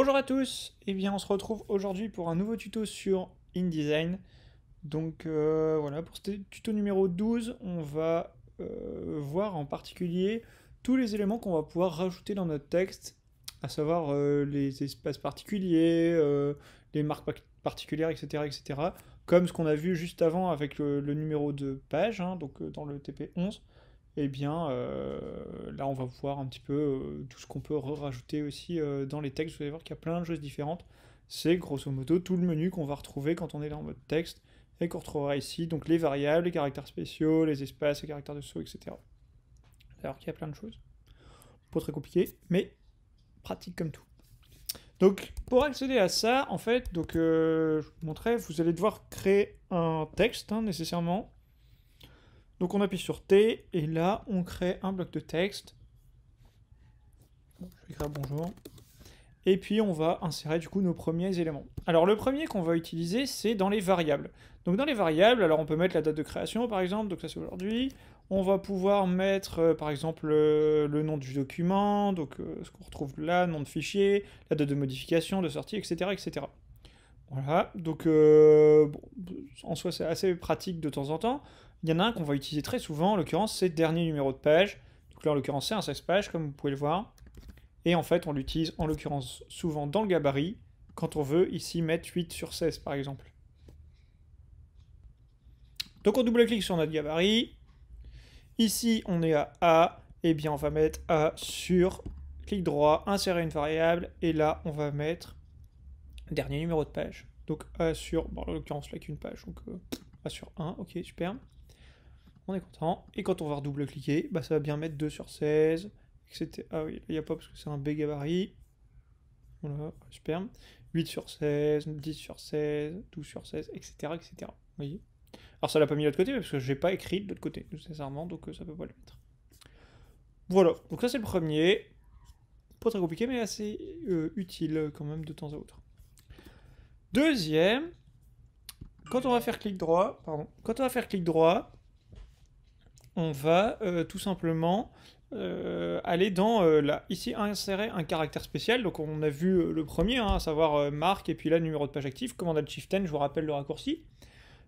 Bonjour à tous, eh bien on se retrouve aujourd'hui pour un nouveau tuto sur InDesign. Donc voilà, pour ce tuto numéro 12, on va voir en particulier tous les éléments qu'on va pouvoir rajouter dans notre texte, à savoir les espaces particuliers, les marques particulières, etc., etc. Comme ce qu'on a vu juste avant avec le numéro de page, hein, donc dans le TP11. Eh bien, là, on va voir un petit peu tout ce qu'on peut rajouter aussi dans les textes. Vous allez voir qu'il y a plein de choses différentes. C'est grosso modo tout le menu qu'on va retrouver quand on est dans mode texte et qu'on retrouvera ici. Donc les variables, les caractères spéciaux, les espaces, les caractères de saut, etc. Alors qu'il y a plein de choses. Pas très compliqué, mais pratique comme tout. Donc pour accéder à ça, en fait, je vous montrais, vous allez devoir créer un texte nécessairement. Donc on appuie sur T, et là on crée un bloc de texte. Je vais écrire bonjour. Et puis on va insérer du coup nos premiers éléments. Alors le premier qu'on va utiliser, c'est dans les variables. Donc dans les variables, alors on peut mettre la date de création par exemple, donc ça c'est aujourd'hui. On va pouvoir mettre par exemple le nom du document, donc ce qu'on retrouve là, nom de fichier, la date de modification, de sortie, etc. etc. Voilà, donc bon, en soi c'est assez pratique de temps en temps. Il y en a un qu'on va utiliser très souvent, en l'occurrence c'est dernier numéro de page. Donc là en l'occurrence c'est un 16 pages comme vous pouvez le voir. Et en fait on l'utilise en l'occurrence souvent dans le gabarit, quand on veut ici mettre 8 sur 16 par exemple. Donc on double-clique sur notre gabarit. Ici on est à A, et bien on va mettre A sur, clic droit, insérer une variable, et là on va mettre dernier numéro de page. Donc A sur, bon en l'occurrence là qu'une page, donc A sur 1, ok super. On est content. Et quand on va redouble-cliquer, bah, ça va bien mettre 2 sur 16, etc. Ah oui, il n'y a pas parce que c'est un B gabarit. Voilà, super. 8 sur 16, 10 sur 16, 12 sur 16, etc. etc. Vous voyez. Alors ça l'a pas mis de l'autre côté, parce que j'ai pas écrit de l'autre côté, nécessairement, donc ça peut pas le mettre. Voilà, donc ça c'est le premier. Pas très compliqué, mais assez utile quand même de temps à autre. Deuxième, quand on va faire clic droit, on va tout simplement aller dans ici insérer un caractère spécial. Donc on a vu le premier, à savoir marque et puis là numéro de page actif, commande Shift N, je vous rappelle le raccourci.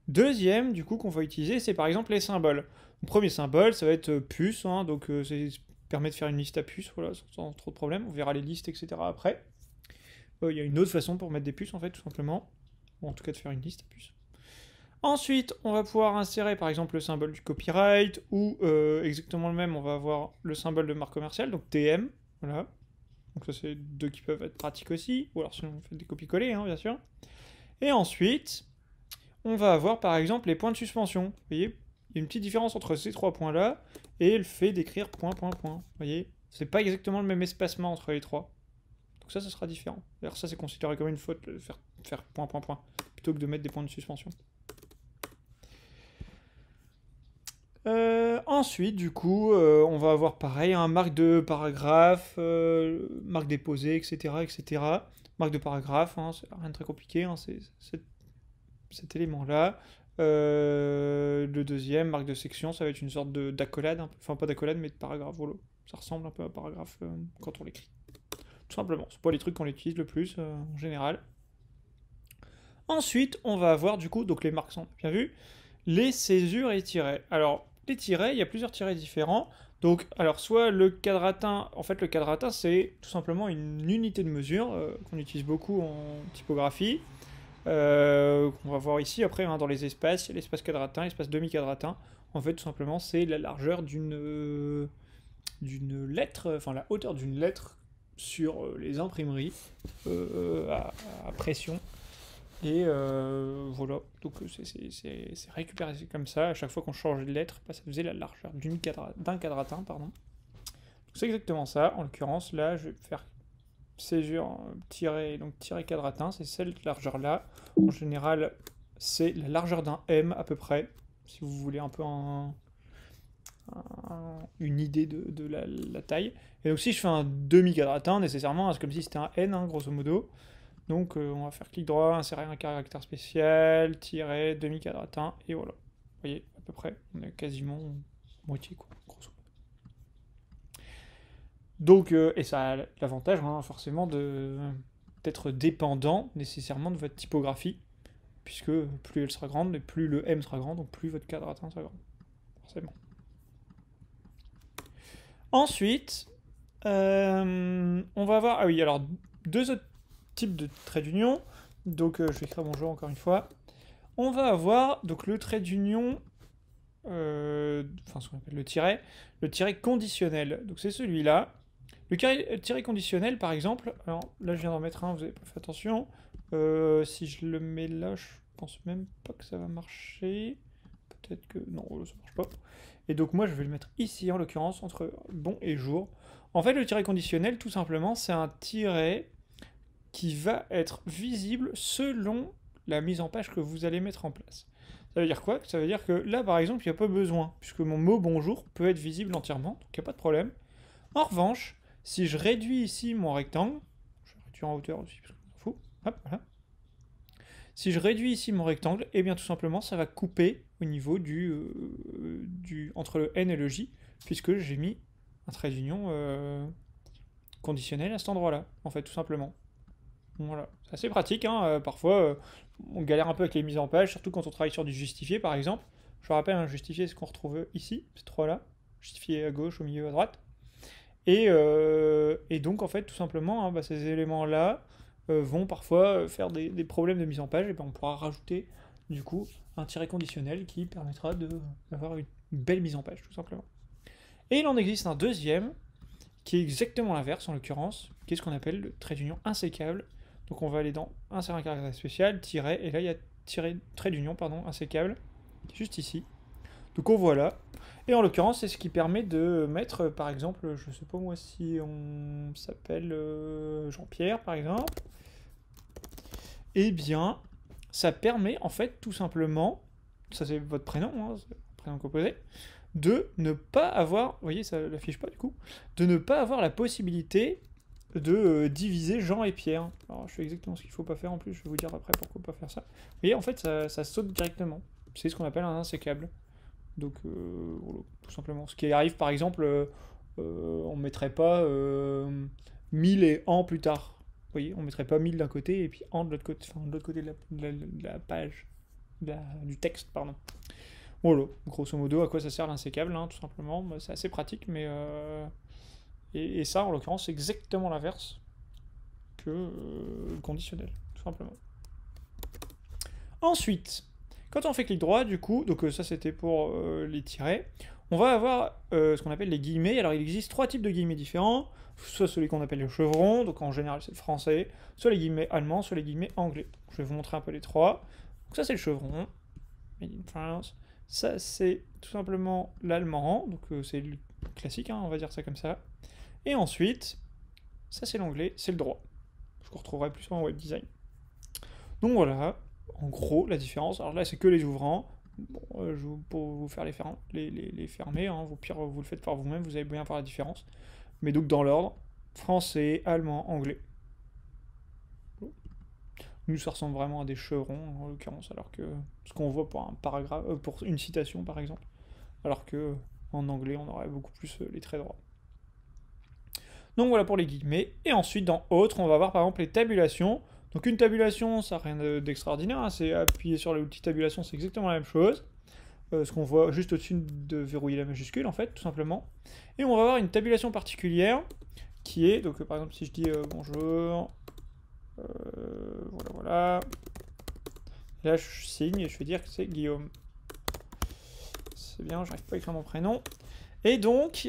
Deuxième du coup qu'on va utiliser, c'est par exemple les symboles. Le premier symbole, ça va être puce, donc ça permet de faire une liste à puces, voilà, sans trop de problème. On verra les listes, etc. après. Il y a une autre façon pour mettre des puces en fait, tout simplement. Ou en tout cas de faire une liste à puces. Ensuite, on va pouvoir insérer par exemple le symbole du copyright, ou exactement le même, on va avoir le symbole de marque commerciale, donc TM, voilà. Donc ça c'est deux qui peuvent être pratiques aussi, ou alors sinon on fait des copier-coller, bien sûr. Et ensuite, on va avoir par exemple les points de suspension. Vous voyez, il y a une petite différence entre ces trois points-là et le fait d'écrire point, point, point. Vous voyez, c'est pas exactement le même espacement entre les trois. Donc ça sera différent. D'ailleurs ça c'est considéré comme une faute, de faire point, point, point, plutôt que de mettre des points de suspension. Ensuite, du coup, on va avoir pareil, un marque de paragraphe, marque déposée, etc., etc. Marque de paragraphe, c'est rien de très compliqué, c'est cet élément-là. Le deuxième, marque de section, ça va être une sorte d'accolade, enfin pas d'accolade, mais de paragraphe, voilà. Ça ressemble un peu à un paragraphe quand on l'écrit. Tout simplement, c'est pas les trucs qu'on utilise le plus en général. Ensuite, on va avoir du coup, donc les marques sont bien vues, les césures et tirets. Alors, les tirets, il y a plusieurs tirets différents. Donc, alors, soit le quadratin, en fait, le quadratin, c'est tout simplement une unité de mesure qu'on utilise beaucoup en typographie. Qu'on va voir ici après dans les espaces, il y a l'espace quadratin, l'espace demi-quadratin. En fait, tout simplement, c'est la largeur d'une lettre, enfin la hauteur d'une lettre sur les imprimeries à pression. Et voilà, donc c'est récupéré comme ça. À chaque fois qu'on change de lettre, ça faisait la largeur d'un quadratin, pardon. C'est exactement ça. En l'occurrence, là, je vais faire césure tiret quadratin, c'est cette largeur-là. En général, c'est la largeur d'un M à peu près, si vous voulez un peu une idée de la taille. Et donc si je fais un demi-quadratin, nécessairement, c'est comme si c'était un N, grosso modo. Donc on va faire clic droit, insérer un caractère spécial, tiret, demi-quadratin, et voilà. Vous voyez, à peu près, on est quasiment moitié, quoi, grosso modo. Donc, et ça a l'avantage, forcément, d'être être dépendant nécessairement de votre typographie, puisque plus elle sera grande, et plus le M sera grand, donc plus votre cadre atteint sera grand, forcément. Ensuite, on va avoir, ah oui, alors deux autres types de traits d'union. Donc je vais écrire bonjour encore une fois. On va avoir donc le trait d'union, enfin ce qu'on appelle le tiret conditionnel. Donc c'est celui-là. Le tiret conditionnel, par exemple, alors là je viens d'en mettre un, vous avez pas fait attention. Si je le mets là, je pense même pas que ça va marcher. Peut-être que non, ça marche pas. Et donc moi je vais le mettre ici en l'occurrence entre bon et jour. En fait le tiret conditionnel tout simplement c'est un tiret qui va être visible selon la mise en page que vous allez mettre en place. Ça veut dire quoi? Ça veut dire que là par exemple il n'y a pas besoin, puisque mon mot bonjour peut être visible entièrement, donc il n'y a pas de problème. En revanche, si je réduis ici mon rectangle, je vais réduire en hauteur aussi parce que je m'en fous, hop, voilà. Si je réduis ici mon rectangle, et bien tout simplement ça va couper au niveau entre le N et le J, puisque j'ai mis un trait d'union conditionnel à cet endroit-là, en fait tout simplement. Voilà, c'est assez pratique, hein. Parfois on galère un peu avec les mises en page, surtout quand on travaille sur du justifié par exemple. Je rappelle, un justifié c'est ce qu'on retrouve ici, ces trois-là, justifié à gauche, au milieu, à droite. Et donc en fait tout simplement, hein, ces éléments-là vont parfois faire des problèmes de mise en page, et ben on pourra rajouter du coup un tiret conditionnel qui permettra d'avoir une belle mise en page tout simplement. Et il en existe un deuxième qui est exactement l'inverse en l'occurrence, qui est ce qu'on appelle le trait d'union insécable. Donc on va aller dans insérer un caractère spécial, tiret, et là il y a trait d'union, pardon, insécable, juste ici. Donc on voit là. Et en l'occurrence, c'est ce qui permet de mettre, par exemple, je sais pas moi si on s'appelle Jean-Pierre, par exemple. Eh bien, ça permet en fait tout simplement, ça c'est votre prénom, hein, c'est le prénom composé, de ne pas avoir, vous voyez ça l'affiche pas du coup, de ne pas avoir la possibilité de diviser Jean et Pierre. Alors je fais exactement ce qu'il faut pas faire en plus, je vais vous dire après pourquoi pas faire ça. Vous voyez en fait ça saute directement, c'est ce qu'on appelle un insécable. Donc voilà, tout simplement. Ce qui arrive par exemple, on mettrait pas 1000 et en plus tard. Vous voyez, on mettrait pas 1000 d'un côté et puis en de l'autre côté, enfin de l'autre côté de la page, du texte, pardon. Voilà, grosso modo, à quoi ça sert l'insécable, hein, tout simplement. Bah, c'est assez pratique, mais et ça, en l'occurrence, c'est exactement l'inverse que le conditionnel, tout simplement. Ensuite, quand on fait clic droit, du coup, donc ça c'était pour les tirets, on va avoir ce qu'on appelle les guillemets. Alors il existe trois types de guillemets différents, soit celui qu'on appelle le chevron, donc en général c'est le français, soit les guillemets allemands, soit les guillemets anglais. Je vais vous montrer un peu les trois. Donc ça c'est le chevron, made in France. Ça c'est tout simplement l'allemand, donc c'est le classique, hein, on va dire ça comme ça. Et ensuite, ça c'est l'anglais, c'est le droit. Je vous retrouverai plus en web design. Donc voilà, en gros la différence. Alors là c'est que les ouvrants. Bon, pour vous faire les fermer, hein, au pire vous le faites par vous-même, vous allez bien voir la différence. Mais donc dans l'ordre, français, allemand, anglais. Nous ça ressemble vraiment à des chevrons en l'occurrence, alors que ce qu'on voit pour un paragraphe, pour une citation par exemple, alors que en anglais on aurait beaucoup plus les traits droits. Donc voilà pour les guillemets. Et ensuite dans autres, on va voir par exemple les tabulations. Donc une tabulation, ça n'a rien d'extraordinaire, hein, c'est appuyer sur l'outil tabulation, c'est exactement la même chose. Ce qu'on voit juste au-dessus de verrouiller la majuscule en fait, tout simplement. Et on va avoir une tabulation particulière qui est, donc par exemple si je dis bonjour, voilà. Là je signe et je vais dire que c'est Guillaume. C'est bien, j'arrive pas à écrire mon prénom. Et donc,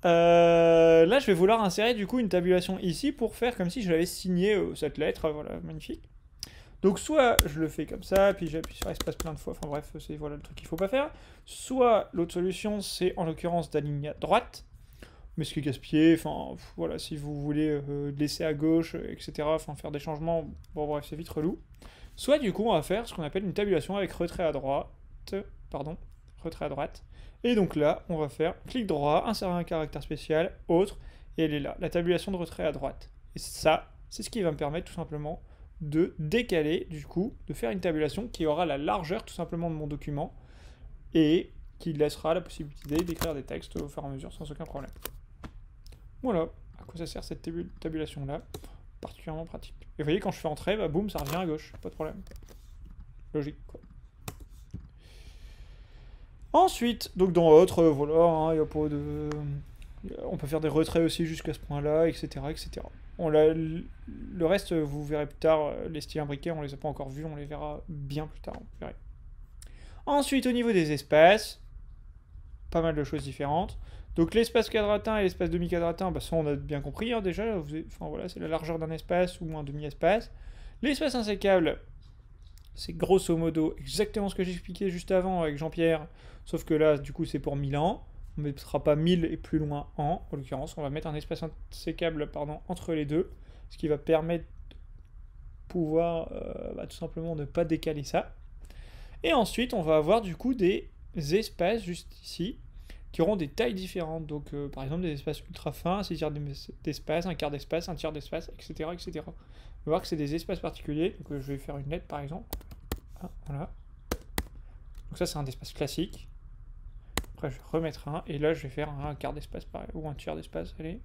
là je vais vouloir insérer du coup une tabulation ici pour faire comme si je l'avais signé cette lettre, voilà, magnifique. Donc soit je le fais comme ça, puis j'appuie sur espace plein de fois, enfin bref, c'est voilà le truc qu'il faut pas faire. Soit l'autre solution c'est en l'occurrence d'aligner à droite, mais ce qui est gaspillé, enfin voilà, si vous voulez laisser à gauche, etc., enfin faire des changements, bon bref c'est vite relou. Soit du coup on va faire ce qu'on appelle une tabulation avec retrait à droite, retrait à droite. Et donc là, on va faire clic droit, insérer un caractère spécial, autre, et elle est là, la tabulation de retrait à droite. Et ça, c'est ce qui va me permettre tout simplement de décaler, du coup, de faire une tabulation qui aura la largeur tout simplement de mon document, et qui laissera la possibilité d'écrire des textes au fur et à mesure sans aucun problème. Voilà, à quoi ça sert cette tabulation-là. particulièrement pratique. Et vous voyez, quand je fais entrer, bah boum, ça revient à gauche, pas de problème. Logique, quoi. Ensuite, donc dans autre, voilà, il n'y a pas de... On peut faire des retraits aussi jusqu'à ce point-là, etc. etc. Le reste, vous verrez plus tard, les styles imbriqués, on les a pas encore vus, on les verra bien plus tard, vous verrez. Ensuite, au niveau des espaces, pas mal de choses différentes. Donc l'espace quadratin et l'espace demi-quadratin, bah, ça on a bien compris hein, déjà, enfin voilà, c'est la largeur d'un espace ou un demi-espace. L'espace insécable, c'est grosso modo exactement ce que j'expliquais juste avant avec Jean-Pierre, sauf que là, du coup, c'est pour 1000 ans. On ne mettra pas 1000 et plus loin en l'occurrence, on va mettre un espace insécable entre les deux, ce qui va permettre de pouvoir tout simplement ne pas décaler ça. Et ensuite, on va avoir du coup des espaces juste ici, qui auront des tailles différentes. Donc, par exemple, des espaces ultra fins, un tiers d'espace, un quart d'espace, un tiers d'espace, etc., etc. On va voir que c'est des espaces particuliers. Donc, je vais faire une lettre, par exemple. Ah, voilà. Donc ça, c'est un espace classique. Après, je vais remettre un. Et là, je vais faire un quart d'espace, ou un tiers d'espace. Allez.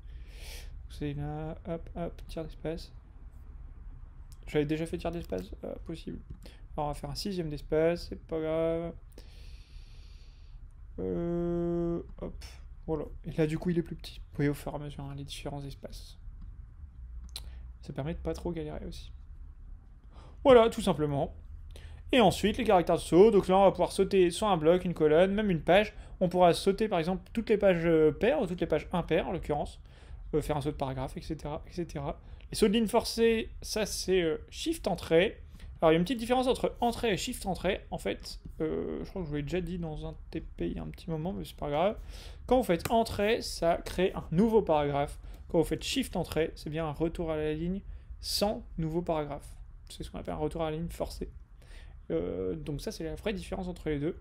C'est là, hop, hop, tiers d'espace. J'avais déjà fait tiers d'espace, possible. Alors, on va faire un sixième d'espace, c'est pas grave. Hop, voilà. Et là, du coup, il est plus petit. Vous voyez au fur et à mesure hein, les différents espaces. Ça permet de pas trop galérer aussi. Voilà, tout simplement. Et ensuite, les caractères de saut. Donc là, on va pouvoir sauter soit un bloc, une colonne, même une page. On pourra sauter, par exemple, toutes les pages paires, ou toutes les pages impaires, en l'occurrence. Faire un saut de paragraphe, etc., etc. Les sauts de ligne forcée, ça, c'est Shift Entrée. Alors, il y a une petite différence entre entrée et shift entrée. En fait, je crois que je vous l'ai déjà dit dans un TP il y a un petit moment, mais c'est pas grave. Quand vous faites entrée, ça crée un nouveau paragraphe. Quand vous faites shift entrée, c'est bien un retour à la ligne sans nouveau paragraphe. C'est ce qu'on appelle un retour à la ligne forcé. Donc ça, c'est la vraie différence entre les deux.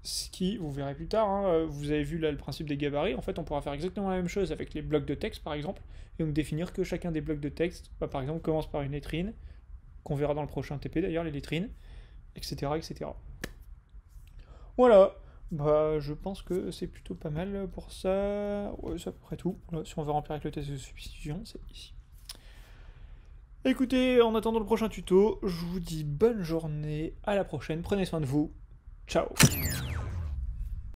Ce qui, vous verrez plus tard, hein, vous avez vu là le principe des gabarits. En fait, on pourra faire exactement la même chose avec les blocs de texte, par exemple, et donc définir que chacun des blocs de texte, par exemple, commence par une lettrine, qu'on verra dans le prochain TP d'ailleurs, les lettrines, etc., etc. Voilà, bah je pense que c'est plutôt pas mal pour ça. Ouais, c'est à peu près tout. Voilà, si on veut remplir avec le test de substitution, c'est ici. Écoutez, en attendant le prochain tuto, je vous dis bonne journée, à la prochaine, prenez soin de vous, ciao.